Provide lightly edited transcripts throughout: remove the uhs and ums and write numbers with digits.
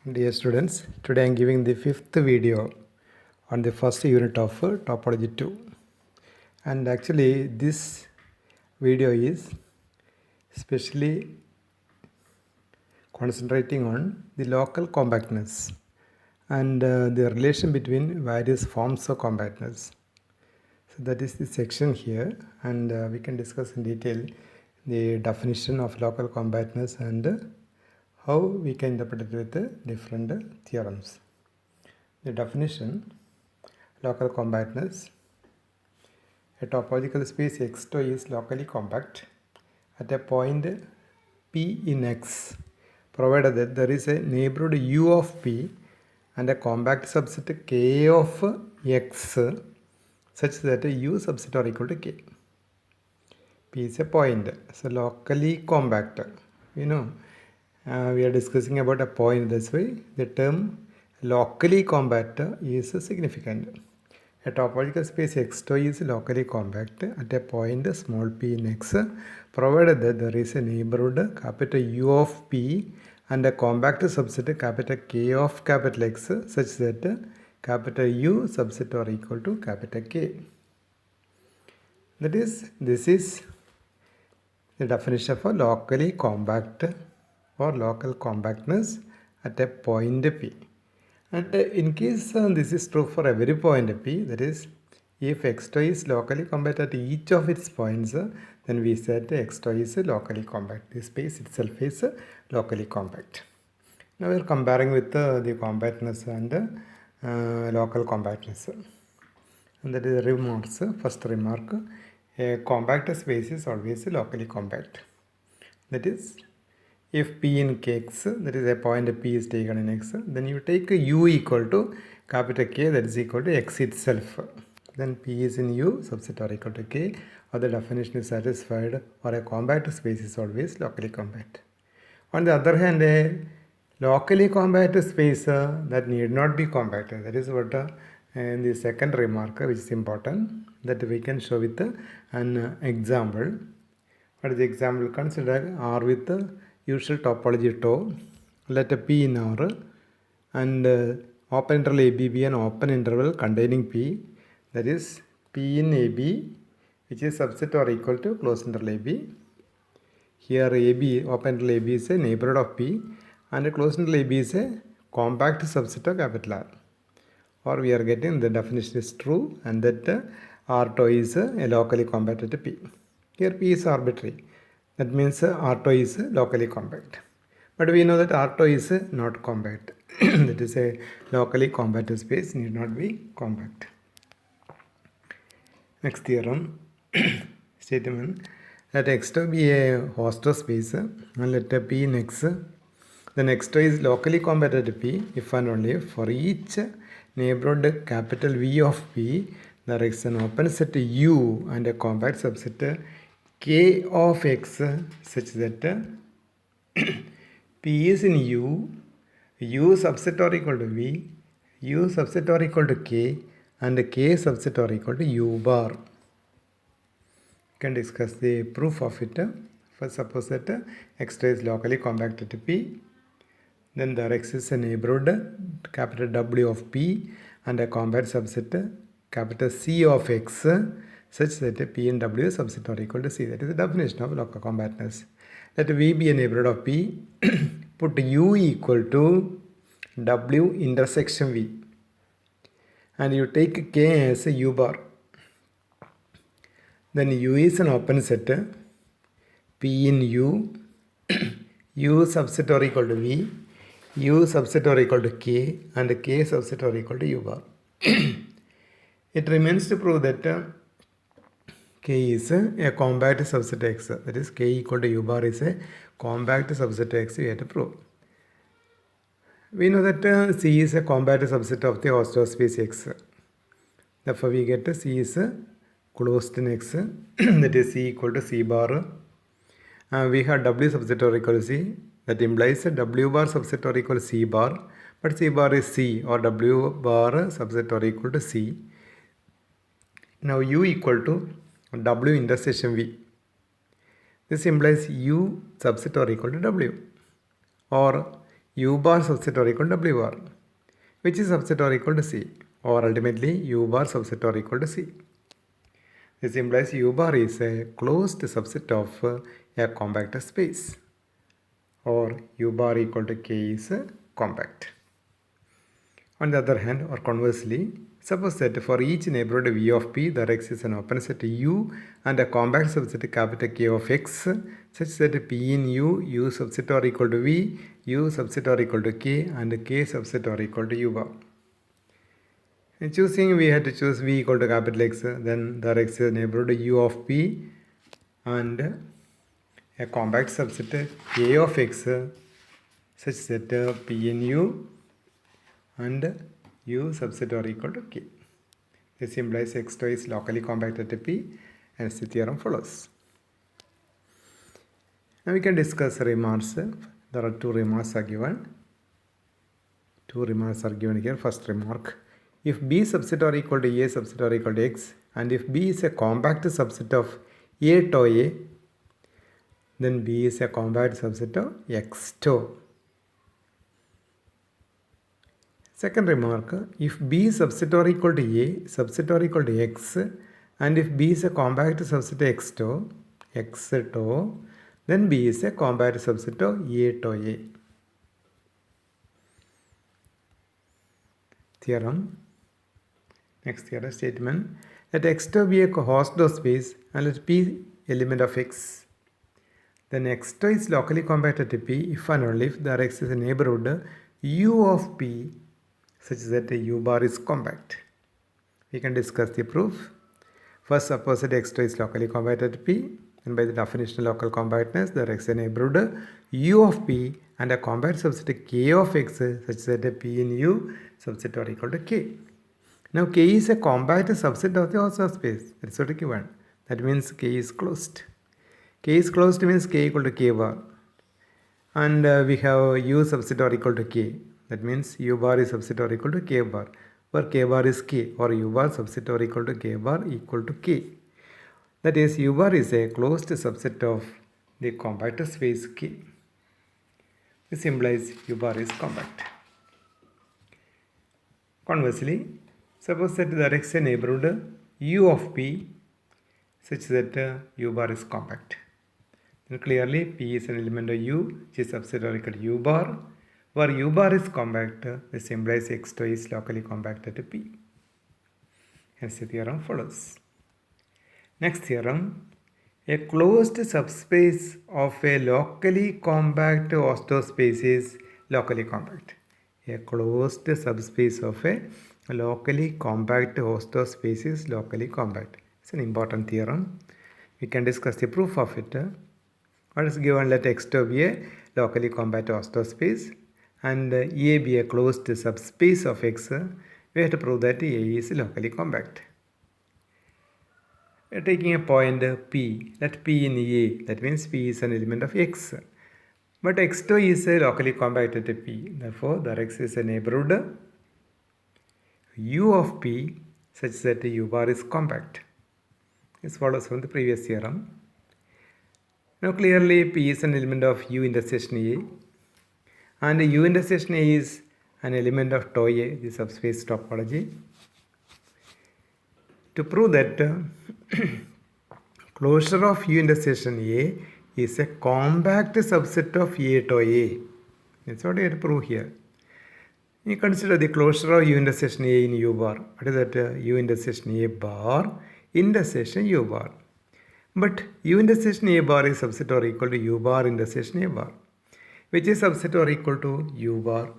Dear students, today I am giving the fifth video on the first unit of Topology 2. And actually this video is specially concentrating on the local compactness and the relation between various forms of compactness. So that is the section here, and we can discuss in detail the definition of local compactness and how we can interpret it with different theorems. The definition: local compactness. A topological space X2 is locally compact at a point P in X, provided that there is a neighborhood U of P and a compact subset K of X such that U subset are equal to K. P is a point, so locally compact. We are discussing about a point. This way the term locally compact is significant. A topological space X2 is locally compact at a point small p in X, provided that there is a neighborhood capital U of P and a compact subset capital K of capital X such that capital U subset are equal to capital K. That is, this is the definition of a locally compact or local compactness at a point P. And in case this is true for every point P, that is, if X2 is locally compact at each of its points, then we said X2 is locally compact. The space itself is locally compact. Now we are comparing with the compactness and local compactness. And that is remarks. First remark: a compact space is always locally compact. That is, if P in Kx, that is a point P is taken in X, then you take U equal to capital K, that is equal to X itself. Then P is in U, subset are equal to K, or the definition is satisfied, or a compact space is always locally compact. On the other hand, a locally compact space that need not be compact. That is what in the second remark, which is important, that we can show with an example. What is the example? Consider R with the usual topology tau. Let P in R and open interval AB be an open interval containing P. That is P in AB, which is subset or equal to closed interval AB. Here AB, open interval AB is a neighborhood of P and closed interval AB is a compact subset of capital R. Or we are getting the definition is true and that R tau is a locally compact at P. Here P is arbitrary. That means R tau is locally compact. But we know that R tau is not compact. That is a locally compact space need not be compact. Next theorem, statement: let X2 be a Hausdorff space and let P in X. Then X2 is locally compact at P if and only if for each neighborhood capital V of P there is an open set U and a compact subset K of X such that P is in U, U subset are equal to V, U subset are equal to K, and K subset are equal to U bar. We can discuss the proof of it. First, suppose that X2 is locally compact at P. Then there exists a neighborhood capital W of P and a compact subset capital C of X such that P and W subset are equal to C. That is the definition of local compactness. Let V be a neighborhood of P. Put U equal to W intersection V. And you take K as a U bar. Then U is an open set. P in U. U subset are equal to V. U subset are equal to K. And K subset are equal to U bar. It remains to prove that K is a compact subset X. That is, K equal to U bar is a compact subset X. We have to prove. We know that C is a compact subset of the Hausdorff space X. Therefore, we get C is closed in X. That is C equal to C bar. We have W subset or equal to C. That implies W bar subset or equal to C bar. But C bar is C, or W bar subset or equal to C. Now U equal to W intersection V. This implies U subset or equal to W. Or u bar subset or equal to w bar, which is subset or equal to C, or ultimately u bar subset or equal to C. This implies u bar is a closed subset of a compact space, or u bar equal to K is compact. On the other hand, or conversely, suppose that for each neighborhood V of P, there exists an open set U and a compact subset capital K of X, such that P in U subset or equal to V, U subset or equal to K, and K subset or equal to U bar. In choosing, we had to choose V equal to capital X, then there exists a neighborhood U of P and a compact subset K of X, such that P in U and U subset or equal to K. This implies X2 is locally compact at P, and the theorem follows. Now we can discuss remarks. There are two remarks are given. Here. First remark: if B subset or equal to A subset or equal to X, and if B is a compact subset of A to A, then B is a compact subset of X to. Second remark, if B is subset or equal to A, subset or equal to X, and if B is a compact subset of X to, then B is a compact subset of A to A. Theorem. Next theorem statement. Let X to be a host of space and let P element of X. Then X to is locally compact at P if and only if there exists a neighborhood U of P such that U bar is compact. We can discuss the proof. First, suppose that X2 is locally compact at P, and by the definition of local compactness, there exists a neighborhood U of P and a compact subset K of X such that P in U subset or equal to K. Now K is a compact subset of the host space. That's what given. That means K is closed. K is closed means K equal to K bar. And we have U subset or equal to K. That means U bar is subset or equal to K bar, where K bar is K, or U bar subset or equal to K bar equal to K. That is, U bar is a closed subset of the compact space K. This implies U bar is compact. Conversely, suppose that there is a neighborhood U of P such that U bar is compact. Then clearly P is an element of U, which is subset or equal to U bar. Where U bar is compact, this implies X2 is locally compact at P. Hence the theorem follows. Next theorem, a closed subspace of a locally compact space is locally compact. A closed subspace of a locally compact space is locally compact. It's an important theorem. We can discuss the proof of it. What is given? Let X2 be a locally compact space and A be a closed subspace of X. We have to prove that A is locally compact. We are taking a point P. Let P in A. That means P is an element of X. But X2 is locally compact at P. Therefore, there exists a neighborhood U of P such that U bar is compact. This follows from the previous theorem. Now clearly P is an element of U intersection A. And U intersection A is an element of tau A, the subspace topology. To prove that closure of U intersection A is a compact subset of A to A. That's what we have to prove here. You consider the closure of U intersection A in U bar. What is that? U intersection A bar intersection U bar. But U intersection A bar is subset or equal to U bar intersection A bar, which is subset or equal to U bar.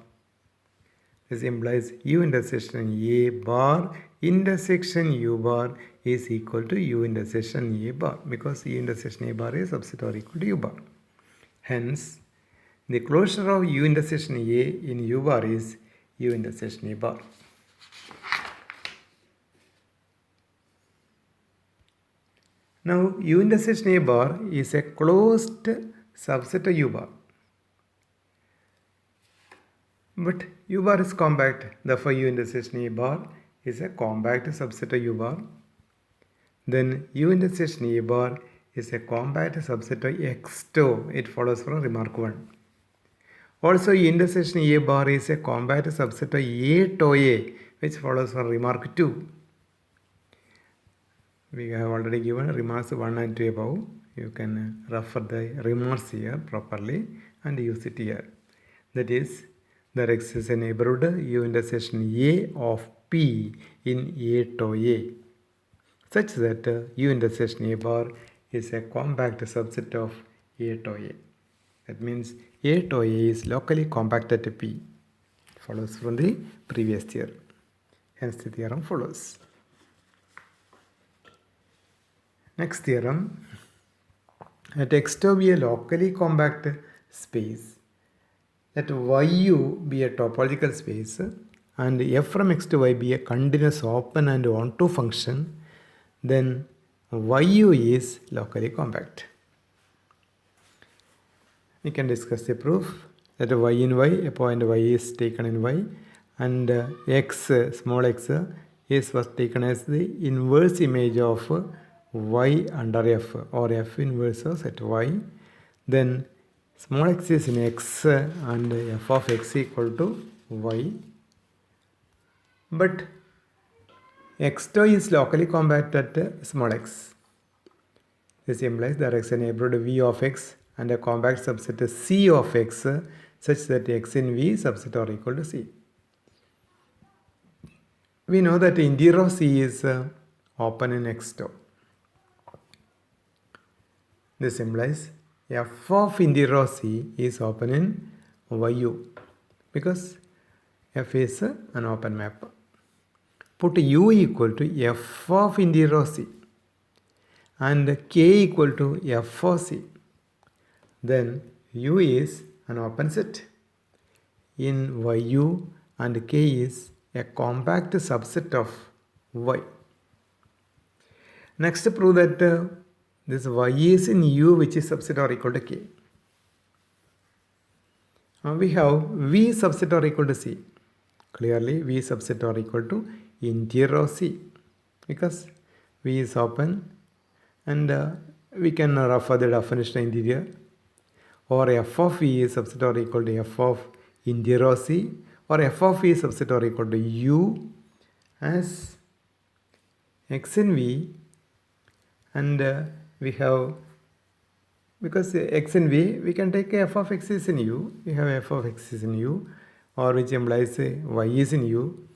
This implies U intersection A bar intersection U bar is equal to U intersection A bar, because U intersection A bar is subset or equal to U bar. Hence, the closure of U intersection A in U bar is U intersection A bar. Now, U intersection A bar is a closed subset of U bar. But U bar is compact, therefore U intersection A bar is a compact subset of U bar. Then U intersection A bar is a compact subset of X2. It follows from remark 1. Also, intersection A bar is a compact subset of A to A, which follows from remark 2. We have already given remarks 1 and 2 above. You can refer the remarks here properly and use it here. That is, there exists a neighborhood U intersection A of P in A to A, such that U intersection A bar is a compact subset of A to A. That means A to A is locally compact at P. It follows from the previous theorem. Hence the theorem follows. Next theorem. Let X to be a locally compact space. Let YU be a topological space and F from X to Y be a continuous open and onto function, then YU is locally compact. We can discuss the proof that y in Y, a point Y is taken in Y, and X, small x, was taken as the inverse image of Y under F, or F inverse of set Y. Then small x is in X and F of X equal to Y. But X2 is locally compact at small x. This implies there is a neighborhood V of X and a compact subset C of X such that X in V subset are equal to C. We know that interior of C is open in X2. This implies F of interior of C is open in YU because F is an open map. Put U equal to F of interior of C and K equal to F of C. Then U is an open set in YU and K is a compact subset of Y. Next, prove that this Y is in U, which is subset or equal to K. We have V subset or equal to C. Clearly, V subset or equal to interior of C because V is open, and we can refer the definition of interior, or F of V is subset or equal to F of interior of C, or F of V is subset or equal to U as X in V, and we have, because X in V, we can take F of X is in U, we have F of X is in U, or which implies Y is in U.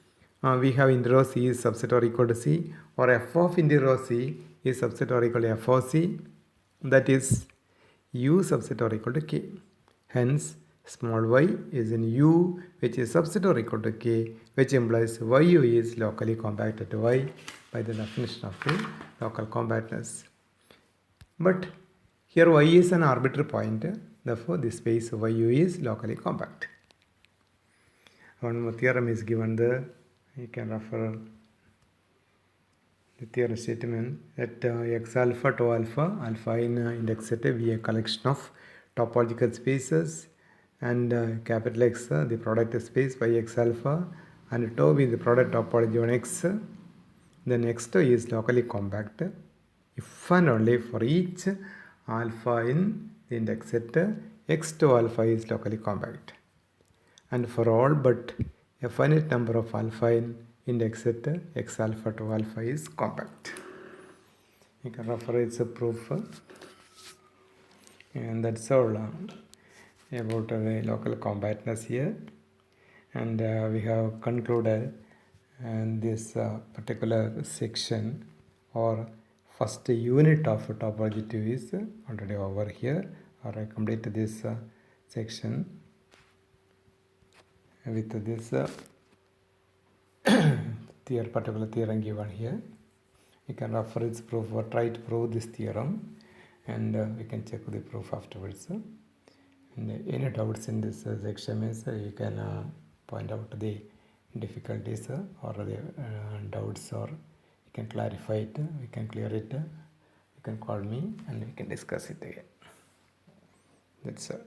We have interior of C is subset or equal to C, or F of interior of C is subset or equal to F of C, that is U subset or equal to K. Hence, small y is in U, which is subset or equal to K, which implies YU is locally compact at Y by the definition of the local compactness. But here Y is an arbitrary point, therefore this space YU is locally compact. One more theorem is given there. You can refer the theorem statement that X alpha to alpha, alpha in index set be a collection of topological spaces, and capital X the product space by X alpha, and tau be the product topology on X. Then X2 is locally compact if and only for each alpha in the index set X2 alpha is locally compact, and for all but a finite number of alpha in index set X alpha to alpha is compact. You can refer its proof, and that's all about the local compactness here. And we have concluded this particular section, or first unit of topology 2 is already over here, or I complete this section with this particular theorem given here. You can refer its proof or try to prove this theorem, and we can check the proof afterwards. And any doubts in this section is you can point out the difficulties or the doubts, or you can clarify it, we can clear it, you can call me and we can discuss it again. That's all.